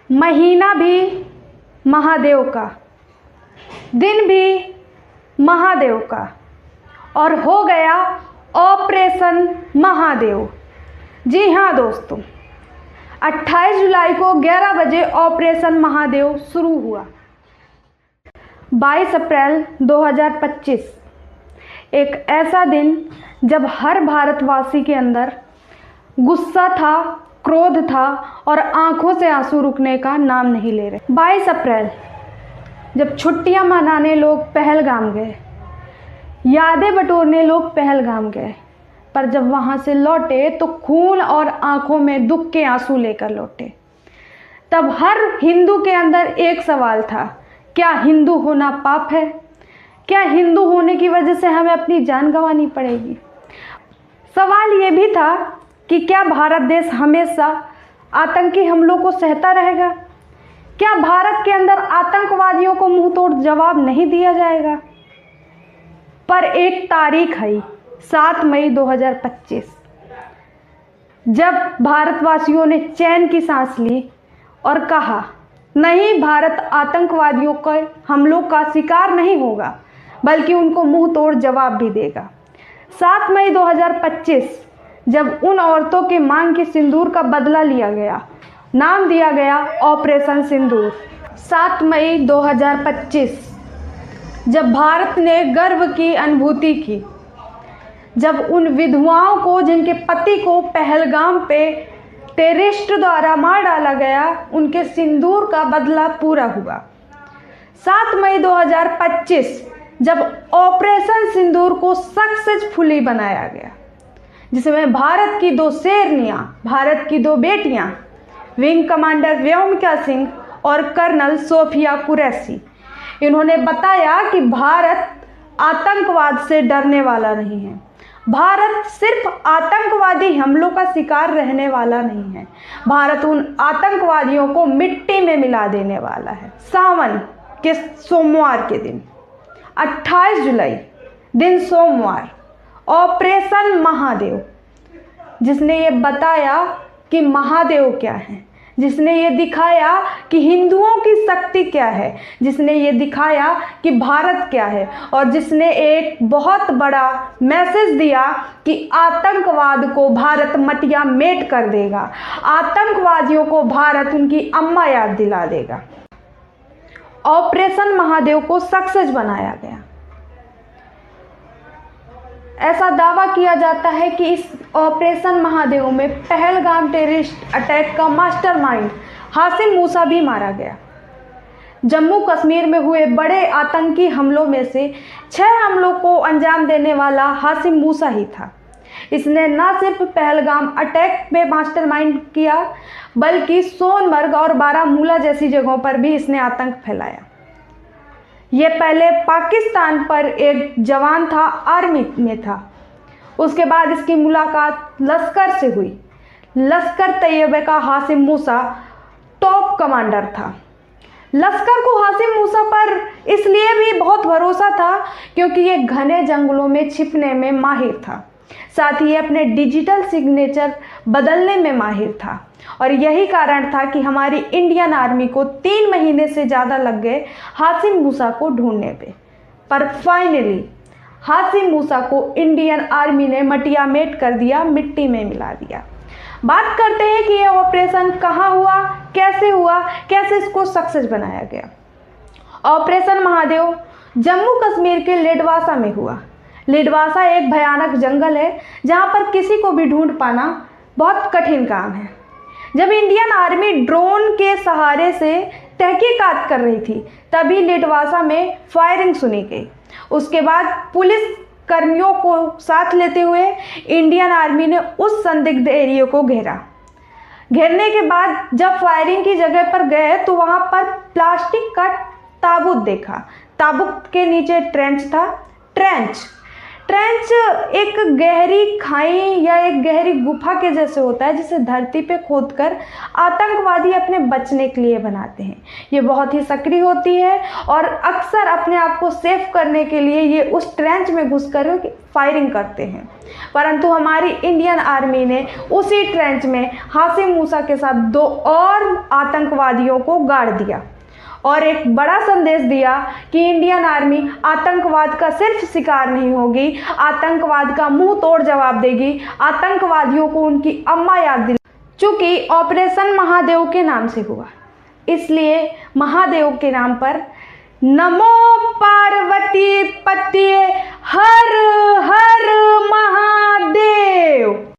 महीना भी महादेव का, दिन भी महादेव का, और हो गया ऑपरेशन महादेव। जी हाँ दोस्तों, 28 जुलाई को 11 बजे ऑपरेशन महादेव शुरू हुआ। 22 अप्रैल 2025 एक ऐसा दिन जब हर भारतवासी के अंदर गुस्सा था, क्रोध था और आंखों से आंसू रुकने का नाम नहीं ले रहे। 22 अप्रैल जब छुट्टियां मनाने लोग पहलगाम गए, यादें बटोरने लोग पहलगाम गए, पर जब वहां से लौटे तो खून और आंखों में दुख के आंसू लेकर लौटे। तब हर हिंदू के अंदर एक सवाल था, क्या हिंदू होना पाप है? क्या हिंदू होने की वजह से हमें अपनी जान गंवानी पड़ेगी? सवाल ये भी था कि क्या भारत देश हमेशा आतंकी हमलों को सहता रहेगा? क्या भारत के अंदर आतंकवादियों को मुंह तोड़ जवाब नहीं दिया जाएगा? पर एक तारीख आई 7 मई 2025, जब भारतवासियों ने चैन की सांस ली और कहा, नहीं, भारत आतंकवादियों के हमलों का शिकार नहीं होगा, बल्कि उनको मुंह तोड़ जवाब भी देगा। 7 मई 2025 जब उन औरतों के मांग के सिंदूर का बदला लिया गया, नाम दिया गया ऑपरेशन सिंदूर। 7 मई 2025 जब भारत ने गर्व की अनुभूति की, जब उन विधवाओं को जिनके पति को पहलगाम पे टेररिस्ट द्वारा मार डाला गया, उनके सिंदूर का बदला पूरा हुआ। 7 मई 2025 जब ऑपरेशन सिंदूर को सक्सेसफुली बनाया गया, जिसमें भारत की 2 शेरनियां, भारत की 2 बेटियां, विंग कमांडर व्योमिका सिंह और कर्नल सोफिया कुरैशी, इन्होंने बताया कि भारत आतंकवाद से डरने वाला नहीं है। भारत सिर्फ आतंकवादी हमलों का शिकार रहने वाला नहीं है, भारत उन आतंकवादियों को मिट्टी में मिला देने वाला है। सावन के सोमवार के दिन 28 जुलाई दिन सोमवार, ऑपरेशन महादेव, जिसने ये बताया कि महादेव क्या है, जिसने ये दिखाया कि हिंदुओं की शक्ति क्या है, जिसने ये दिखाया कि भारत क्या है, और जिसने एक बहुत बड़ा मैसेज दिया कि आतंकवाद को भारत मटिया मेट कर देगा, आतंकवादियों को भारत उनकी अम्मा याद दिला देगा। ऑपरेशन महादेव को सक्सेस बनाया गया। ऐसा दावा किया जाता है कि इस ऑपरेशन महादेव में पहलगाम टेररिस्ट अटैक का मास्टरमाइंड हासिम मूसा भी मारा गया। जम्मू कश्मीर में हुए बड़े आतंकी हमलों में से 6 हमलों को अंजाम देने वाला हासिम मूसा ही था। इसने न सिर्फ पहलगाम अटैक में मास्टरमाइंड किया, बल्कि सोनमर्ग और बारामूला जैसी जगहों पर भी इसने आतंक फैलाया। ये पहले पाकिस्तान पर एक जवान था, आर्मी में था। उसके बाद इसकी मुलाकात लश्कर से हुई। लश्कर तैयबा का हासिम मूसा टॉप कमांडर था। लश्कर को हासिम मूसा पर इसलिए भी बहुत भरोसा था क्योंकि ये घने जंगलों में छिपने में माहिर था, साथ ही अपने डिजिटल सिग्नेचर बदलने में माहिर था। और यही कारण था कि हमारी इंडियन आर्मी को 3 महीने से ज़्यादा लग गए हासिम मूसा को ढूंढने पे। पर फाइनली हासिम मूसा को इंडियन आर्मी ने मटिया मेट कर दिया, मिट्टी में मिला दिया। बात करते हैं कि यह ऑपरेशन कहाँ हुआ, कैसे हुआ, कैसे इसको सक्सेस बनाया गया। ऑपरेशन महादेव जम्मू कश्मीर के लेडवासा में हुआ। लेडवासा एक भयानक जंगल है जहाँ पर किसी को भी ढूंढ पाना बहुत कठिन काम है। जब इंडियन आर्मी ड्रोन के सहारे से तहकीकात कर रही थी, तभी लेडवासा में फायरिंग सुनी गई। उसके बाद पुलिस कर्मियों को साथ लेते हुए इंडियन आर्मी ने उस संदिग्ध एरिया को घेरा। घेरने के बाद जब फायरिंग की जगह पर गए तो वहाँ पर प्लास्टिक का ताबूत देखा। ताबूत के नीचे ट्रेंच था। ट्रेंच एक गहरी खाई या एक गहरी गुफा के जैसे होता है जिसे धरती पे खोदकर आतंकवादी अपने बचने के लिए बनाते हैं। ये बहुत ही सक्रिय होती है और अक्सर अपने आप को सेफ करने के लिए ये उस ट्रेंच में घुसकर फायरिंग करते हैं। परंतु हमारी इंडियन आर्मी ने उसी ट्रेंच में हाशिम मूसा के साथ 2 और आतंकवादियों को गाड़ दिया और एक बड़ा संदेश दिया कि इंडियन आर्मी आतंकवाद का सिर्फ शिकार नहीं होगी, आतंकवाद का मुंह तोड़ जवाब देगी, आतंकवादियों को उनकी अम्मा याद दिला। चूंकि ऑपरेशन महादेव के नाम से हुआ, इसलिए महादेव के नाम पर नमो पार्वती पति हर हर